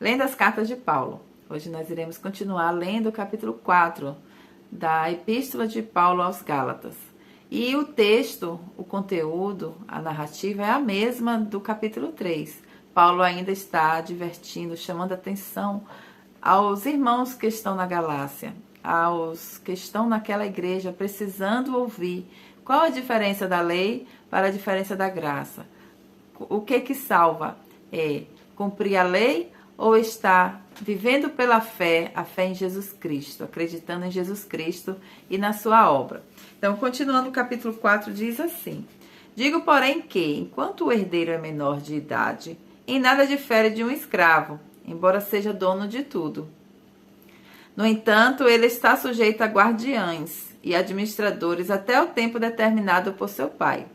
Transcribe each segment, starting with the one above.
Lendo as cartas de Paulo. Hoje nós iremos continuar lendo o capítulo 4 da Epístola de Paulo aos Gálatas. E o texto, o conteúdo, a narrativa é a mesma do capítulo 3. Paulo ainda está advertindo, chamando atenção aos irmãos que estão na Galácia, aos que estão naquela igreja precisando ouvir qual a diferença da lei para a diferença da graça. O que salva é cumprir a lei ou estar vivendo pela fé, a fé em Jesus Cristo, acreditando em Jesus Cristo e na sua obra. Então, continuando o capítulo 4, diz assim: digo, porém, que, enquanto o herdeiro é menor de idade, em nada difere de um escravo, embora seja dono de tudo. No entanto, ele está sujeito a guardiães e administradores até o tempo determinado por seu pai.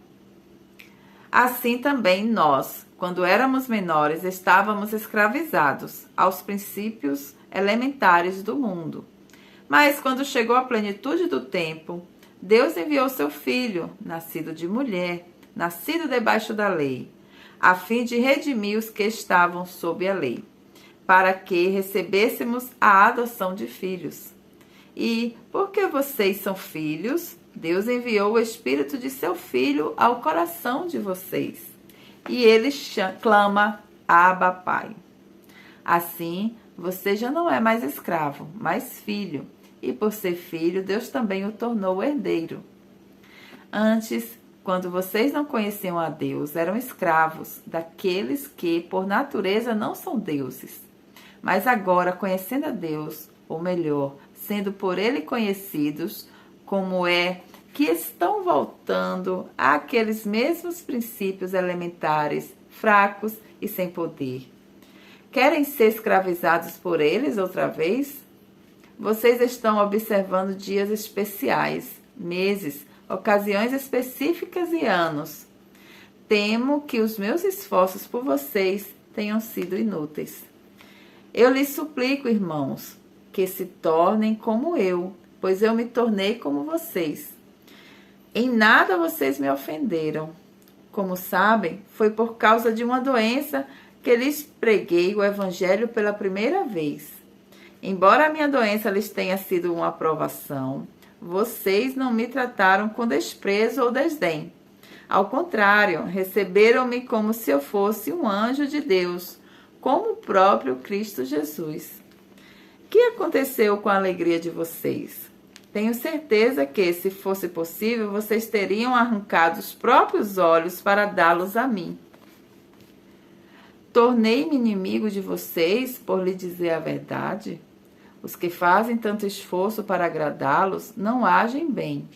Assim também nós, quando éramos menores, estávamos escravizados aos princípios elementares do mundo. Mas quando chegou a plenitude do tempo, Deus enviou seu Filho, nascido de mulher, nascido debaixo da lei, a fim de redimir os que estavam sob a lei, para que recebêssemos a adoção de filhos. E, porque vocês são filhos, Deus enviou o Espírito de seu Filho ao coração de vocês. E ele clama, Abba, Pai. Assim, você já não é mais escravo, mas filho. E por ser filho, Deus também o tornou herdeiro. Antes, quando vocês não conheciam a Deus, eram escravos daqueles que, por natureza, não são deuses. Mas agora, conhecendo a Deus, ou melhor, sendo por Ele conhecidos, como é que estão voltando àqueles mesmos princípios elementares, fracos e sem poder. Querem ser escravizados por eles outra vez? Vocês estão observando dias especiais, meses, ocasiões específicas e anos. Temo que os meus esforços por vocês tenham sido inúteis. Eu lhes suplico, irmãos, que se tornem como eu, pois eu me tornei como vocês. Em nada vocês me ofenderam. Como sabem, foi por causa de uma doença que lhes preguei o Evangelho pela primeira vez. Embora a minha doença lhes tenha sido uma provação, vocês não me trataram com desprezo ou desdém. Ao contrário, receberam-me como se eu fosse um anjo de Deus, como o próprio Cristo Jesus. O que aconteceu com a alegria de vocês? Tenho certeza que, se fosse possível, vocês teriam arrancado os próprios olhos para dá-los a mim. Tornei-me inimigo de vocês por lhe dizer a verdade? Os que fazem tanto esforço para agradá-los não agem bem,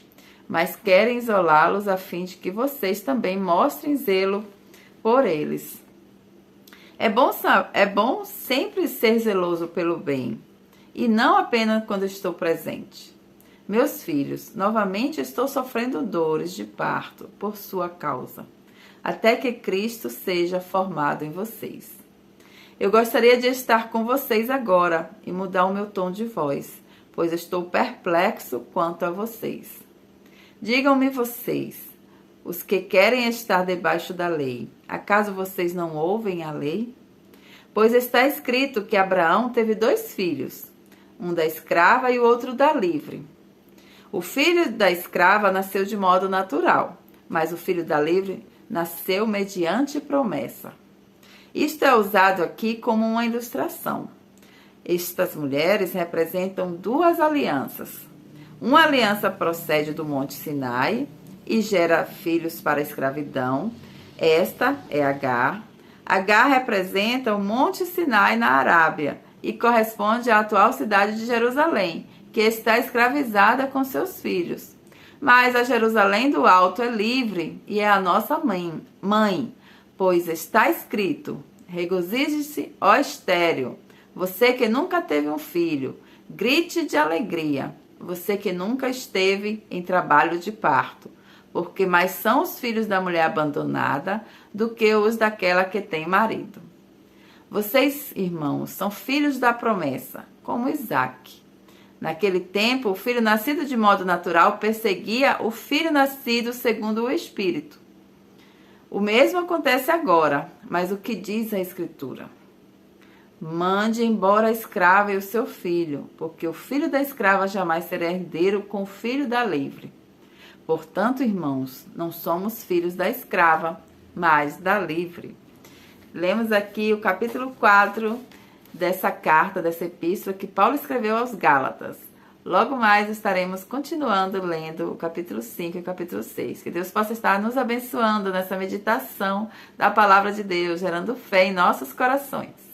mas querem isolá-los a fim de que vocês também mostrem zelo por eles. É bom sempre ser zeloso pelo bem, e não apenas quando estou presente. Meus filhos, novamente estou sofrendo dores de parto por sua causa, até que Cristo seja formado em vocês. Eu gostaria de estar com vocês agora e mudar o meu tom de voz, pois estou perplexo quanto a vocês. Digam-me vocês, os que querem estar debaixo da lei, acaso vocês não ouvem a lei? Pois está escrito que Abraão teve 2 filhos, um da escrava e o outro da livre. O filho da escrava nasceu de modo natural, mas o filho da livre nasceu mediante promessa. Isto é usado aqui como uma ilustração. Estas mulheres representam 2 alianças. Uma aliança procede do Monte Sinai e gera filhos para a escravidão. Esta é Agar. Agar representa o Monte Sinai na Arábia e corresponde à atual cidade de Jerusalém, que está escravizada com seus filhos. Mas a Jerusalém do Alto é livre e é a nossa mãe, pois está escrito: regozije-se, ó estéril, você que nunca teve um filho, grite de alegria, você que nunca esteve em trabalho de parto, porque mais são os filhos da mulher abandonada do que os daquela que tem marido. Vocês, irmãos, são filhos da promessa, como Isaque. Naquele tempo, o filho nascido de modo natural perseguia o filho nascido segundo o Espírito. O mesmo acontece agora, mas o que diz a Escritura? Mande embora a escrava e o seu filho, porque o filho da escrava jamais será herdeiro com o filho da livre. Portanto, irmãos, não somos filhos da escrava, mas da livre. Lemos aqui o capítulo 4 dessa carta, dessa epístola que Paulo escreveu aos Gálatas. Logo mais estaremos continuando lendo o capítulo 5 e o capítulo 6. Que Deus possa estar nos abençoando nessa meditação da palavra de Deus, gerando fé em nossos corações.